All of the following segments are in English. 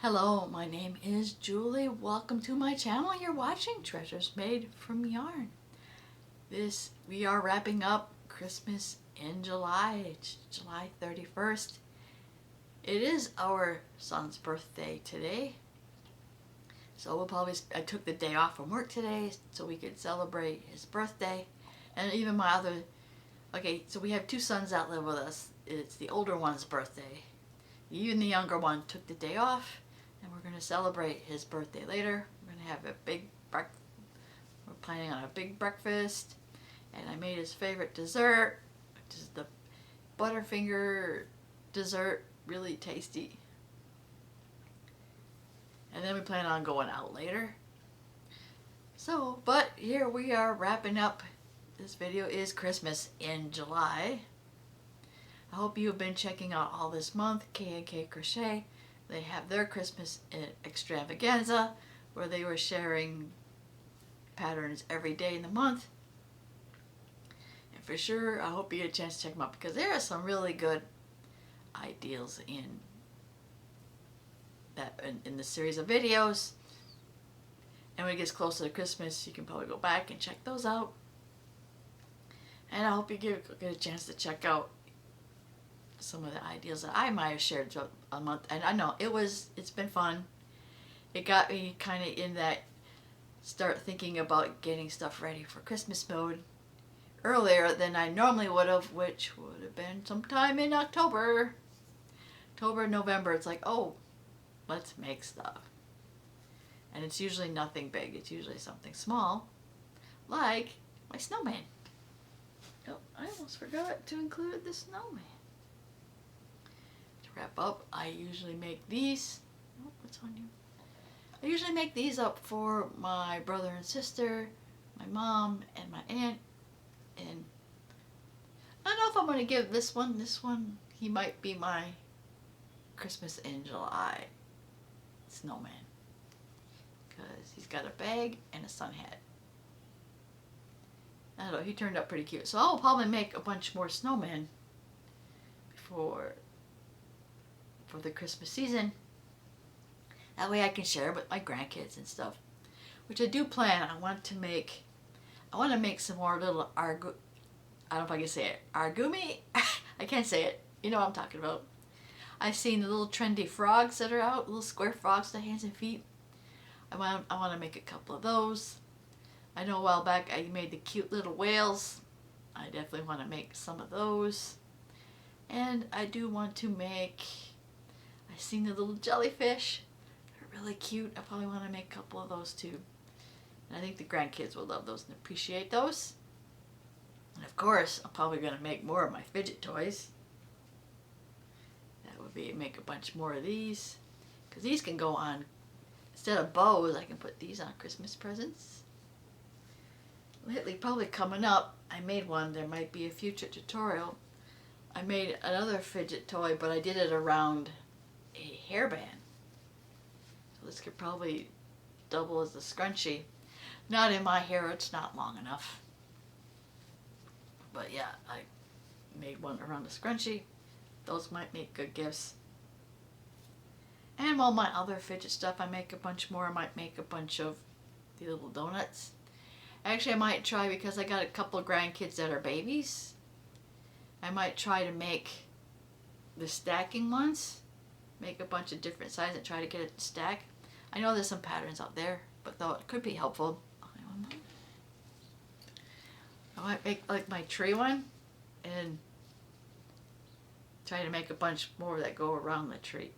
Hello, my name is Julie. Welcome to my channel. You're watching Treasures Made from Yarn. We are wrapping up Christmas in July. It's July 31st. It is our son's birthday today. So I took the day off from work today so we could celebrate his birthday. And even so we have two sons that live with us. It's the older one's birthday. Even the younger one took the day off. And we're going to celebrate his birthday later. We're going to have we're planning on a big breakfast. And I made his favorite dessert, which is the Butterfinger dessert. Really tasty. And then we plan on going out later. But here we are wrapping up. This video is Christmas in July. I hope you have been checking out all this month, K&K Crochet. They have their Christmas Extravaganza where they were sharing patterns every day in the month. And for sure, I hope you get a chance to check them out because there are some really good ideas in the series of videos. And when it gets closer to Christmas, you can probably go back and check those out. And I hope you get a chance to check out some of the ideas that I might have shared throughout a month. And I know it's been fun. It got me kind of in that start thinking about getting stuff ready for Christmas mode earlier than I normally would have, which would have been sometime in October, November. It's like, oh, let's make stuff. And it's usually nothing big. It's usually something small, like my snowman. Oh, I almost forgot to include the snowman. Wrap up, I usually make these. Oh, what's on you? I usually make these up for my brother and sister, my mom, and my aunt. And I don't know if I'm going to give this one, he might be my Christmas in July snowman. Because he's got a bag and a sun hat. I don't know, he turned out pretty cute. So I'll probably make a bunch more snowmen for the Christmas season. That way I can share with my grandkids and stuff. Which I do plan. I want to make some more little I don't know if I can say it. Argumi? I can't say it. You know what I'm talking about. I've seen the little trendy frogs that are out. Little square frogs with hands and feet. I want to make a couple of those. I know a while back I made the cute little whales. I definitely want to make some of those. And I do want to make... I've seen the little jellyfish. They're really cute. I probably want to make a couple of those too. And I think the grandkids will love those and appreciate those. And of course, I'm probably going to make more of my fidget toys. That would be make a bunch more of these. Because these can go on, instead of bows, I can put these on Christmas presents. Lately, probably coming up, I made one. There might be a future tutorial. I made another fidget toy, but I did it around a hairband. So this could probably double as a scrunchie. Not in my hair, it's not long enough. But yeah, I made one around a scrunchie. Those might make good gifts. And all my other fidget stuff, I make a bunch more. I might make a bunch of the little donuts. Actually, I might try, because I got a couple of grandkids that are babies, I might try to make the stacking ones. Make a bunch of different sizes and try to get it to stack. I know there's some patterns out there, but though it could be helpful. I might make like my tree one and try to make a bunch more that go around the tree.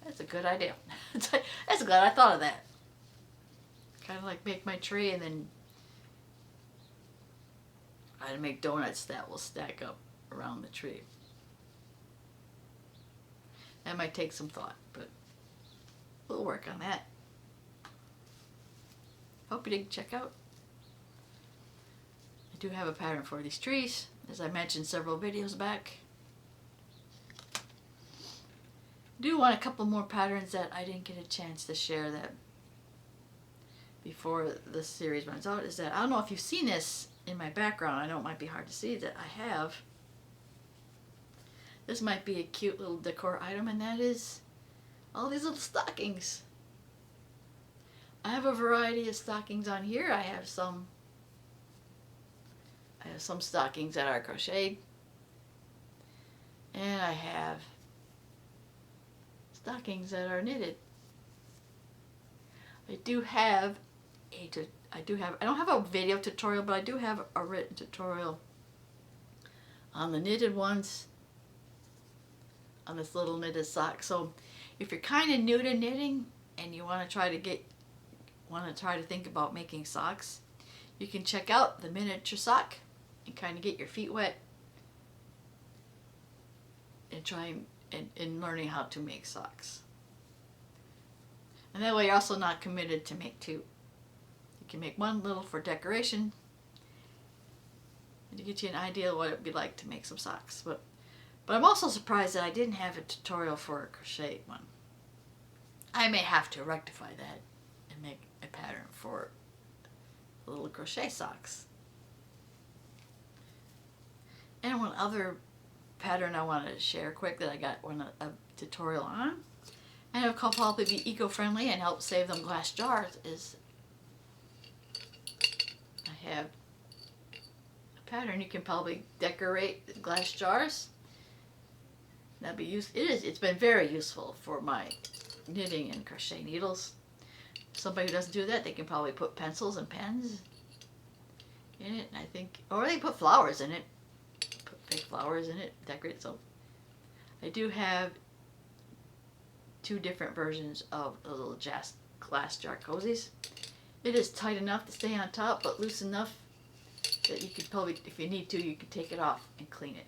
That's a good idea. That's glad I thought of that. Kind of like make my tree and then try to make donuts that will stack up around the tree. That might take some thought, but we'll work on that. Hope you did check out. I do have a pattern for these trees, as I mentioned several videos back. I do want a couple more patterns that I didn't get a chance to share that before the series runs out. Is that I don't know if you've seen this in my background. I know it might be hard to see that I have This might be a cute little decor item, and that is all these little stockings. I have a variety of stockings on here. I have some stockings that are crocheted, and I have stockings that are knitted. I don't have a video tutorial, but I do have a written tutorial on the knitted ones, on this little knitted sock. So if you're kind of new to knitting and you want to try to think about making socks, you can check out the miniature sock and kind of get your feet wet and try in learning how to make socks. And that way you're also not committed to make two. You can make one little for decoration and to get you an idea of what it would be like to make some socks. But I'm also surprised that I didn't have a tutorial for a crochet one. I may have to rectify that and make a pattern for little crochet socks. And one other pattern I wanted to share quick that I got a tutorial on, and it'll probably be eco-friendly and help save them glass jars, is I have a pattern you can probably decorate glass jars. That'd be it's been very useful for my knitting and crochet needles. Somebody who doesn't do that, they can probably put pencils and pens in it, and I think, or they put flowers in it. Put fake flowers in it, decorate. So I do have two different versions of the little glass jar cozies. It is tight enough to stay on top, but loose enough that you could probably, if you need to, you could take it off and clean it.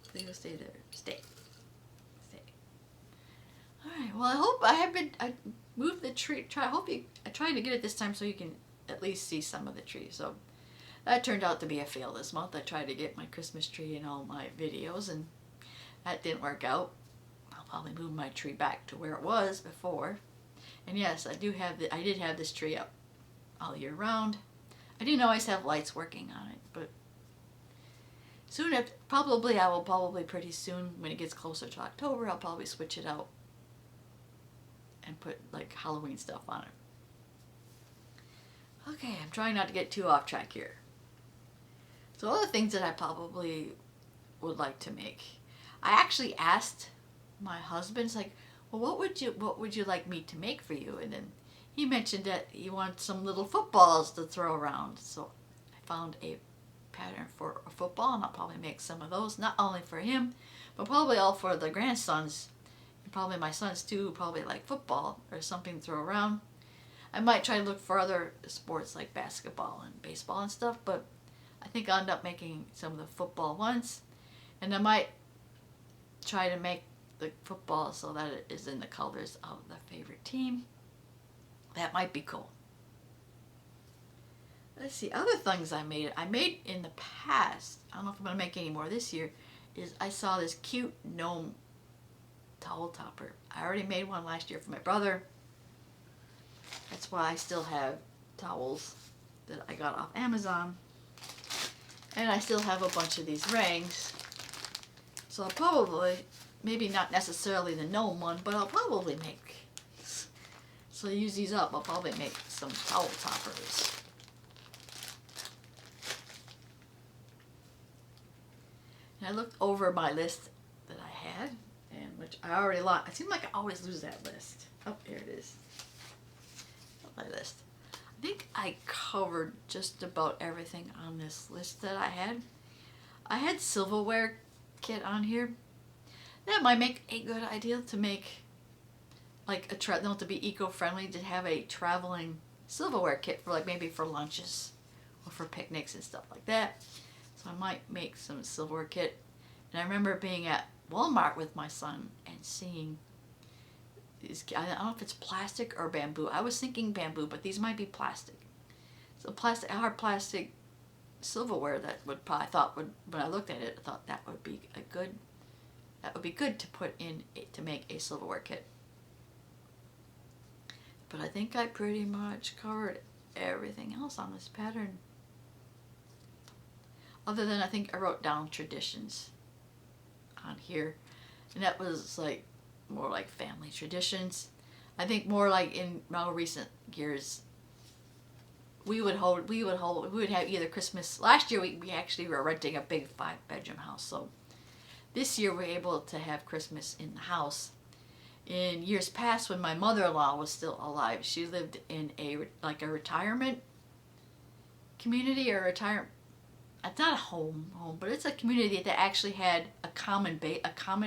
Hopefully it'll stay there. Stay. Alright, well I moved the tree. I tried to get it this time so you can at least see some of the tree. So that turned out to be a fail this month. I tried to get my Christmas tree in all my videos and that didn't work out. I'll probably move my tree back to where it was before. And yes, I did have this tree up all year round. I didn't always have lights working on it, but soon, I will probably pretty soon, when it gets closer to October, I'll probably switch it out and put like Halloween stuff on it. Okay, I'm trying not to get too off track here. So other things that I probably would like to make. I actually asked my husband, it's like, well, what would you like me to make for you? And then he mentioned that he wants some little footballs to throw around. So I found a pattern for a football, and I'll probably make some of those, not only for him, but probably all for the grandsons, and probably my sons too, who probably like football or something to throw around. I might try to look for other sports like basketball and baseball and stuff, but I think I'll end up making some of the football ones, and I might try to make the football so that it is in the colors of the favorite team. That might be cool. Let's see, other things I made in the past, I don't know if I'm going to make any more this year, is I saw this cute gnome towel topper. I already made one last year for my brother. That's why I still have towels that I got off Amazon. And I still have a bunch of these rings. So I'll probably, maybe not necessarily the gnome one, but I'll probably make, so I use these up, I'll probably make some towel toppers. And I looked over my list that I had, and which I already lost. It seems like I always lose that list. Oh, here it is. My list. I think I covered just about everything on this list that I had. I had silverware kit on here. That might make a good idea to make like not to be eco-friendly, to have a traveling silverware kit for like maybe for lunches or for picnics and stuff like that. So I might make some silverware kit. And I remember being at Walmart with my son and seeing these, I don't know if it's plastic or bamboo. I was thinking bamboo, but these might be plastic. So hard plastic silverware that when I looked at it, I thought that would be good to put in to make a silverware kit. But I think I pretty much covered everything else on this pattern. Other than I think I wrote down traditions on here. And that was like more like family traditions. I think more like in more recent years, we would have either Christmas. Last year we actually were renting a big 5-bedroom house. So this year we're able to have Christmas in the house. In years past, when my mother-in-law was still alive, she lived in a retirement community, or retirement. It's not a home, but it's a community that actually had a common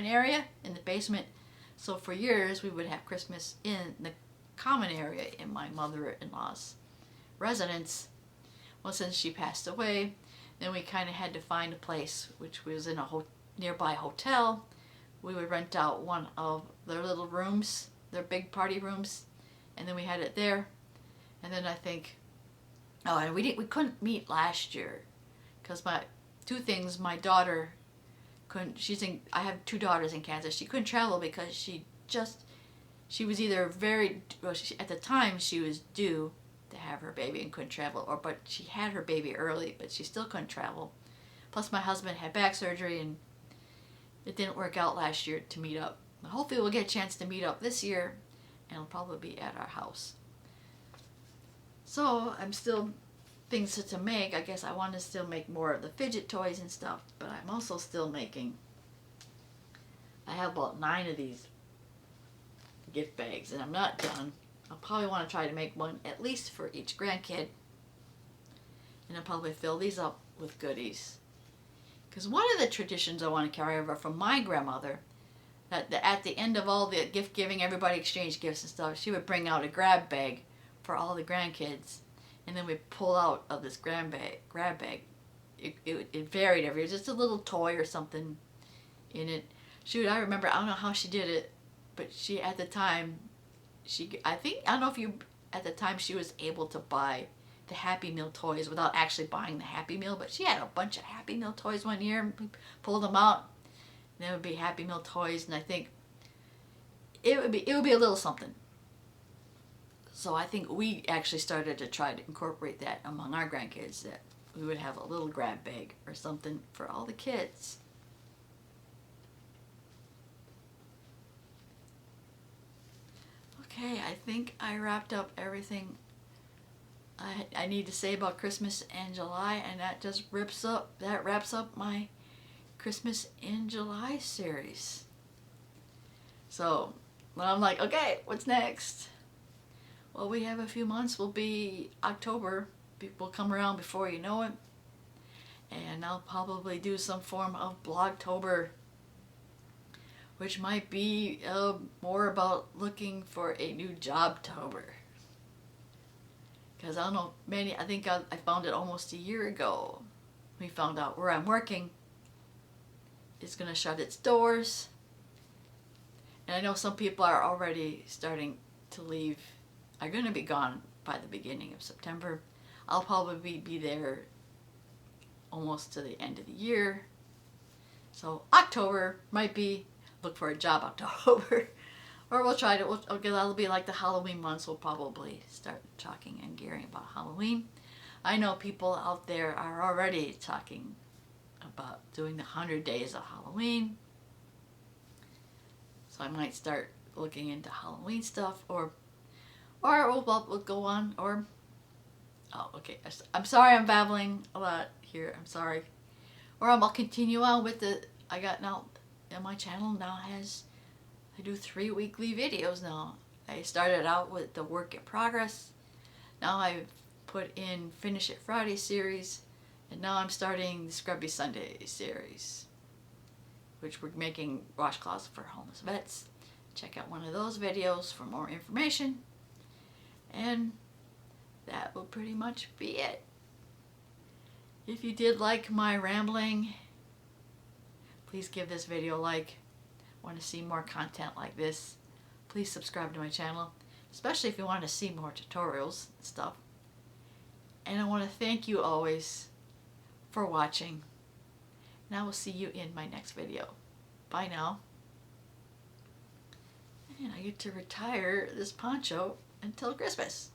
area in the basement. So for years we would have Christmas in the common area in my mother-in-law's residence. Well, since she passed away, then we kind of had to find a place, which was in a nearby hotel. We would rent out one of their little rooms, their big party rooms, and then we had it there. And then I think, and we couldn't meet last year because my daughter couldn't. I have 2 daughters in Kansas. She couldn't travel because she was either at the time she was due to have her baby and couldn't travel, but she had her baby early, but she still couldn't travel. Plus my husband had back surgery, and it didn't work out last year to meet up. But hopefully we'll get a chance to meet up this year, and it'll probably be at our house. So I'm still things to make. I guess I want to still make more of the fidget toys and stuff, but I'm also still making. I have about 9 of these gift bags, and I'm not done. I'll probably want to try to make one at least for each grandkid, and I'll probably fill these up with goodies. Because one of the traditions I want to carry over from my grandmother, that at the end of all the gift giving, everybody exchanged gifts and stuff, she would bring out a grab bag for all the grandkids, and then we'd pull out of this grab bag. It varied every year, just a little toy or something in it. I remember, I don't know how she did it, but she at the time, at the time she was able to buy the Happy Meal toys without actually buying the Happy Meal, but she had a bunch of Happy Meal toys one year, and we pulled them out, and there would be Happy Meal toys, and I think it would be a little something. So I think we actually started to try to incorporate that among our grandkids, that we would have a little grab bag or something for all the kids. Okay, I think I wrapped up everything I need to say about Christmas in July, and that wraps up my Christmas in July series. So, when I'm like, okay, what's next? Well, we have a few months. Will be October. Will come around before you know it. And I'll probably do some form of Blogtober, which might be more about looking for a new Jobtober. Because I don't know, I think I found it almost a year ago. We found out where I'm working is going to shut its doors. And I know some people are already starting to leave. Are going to be gone by the beginning of September. I'll probably be there almost to the end of the year. So October might be look for a job October. Or we'll try to, that'll be like the Halloween months. We'll probably start talking and gearing about Halloween. I know people out there are already talking about doing the 100 days of Halloween. So I might start looking into Halloween stuff, or we'll go on, okay, I'm sorry I'm babbling a lot here, I'm sorry. Or I'll continue on with my channel now I do 3 weekly videos now. I started out with the Work in Progress. Now I've put in Finish It Friday series. And now I'm starting the Scrubby Sunday series, which we're making washcloths for homeless vets. Check out one of those videos for more information. And that will pretty much be it. If you did like my rambling, please give this video a like. Want to see more content like this, please subscribe to my channel, especially if you want to see more tutorials and stuff. And I want to thank you always for watching, and I will see you in my next video. Bye now. And I get to retire this poncho until Christmas.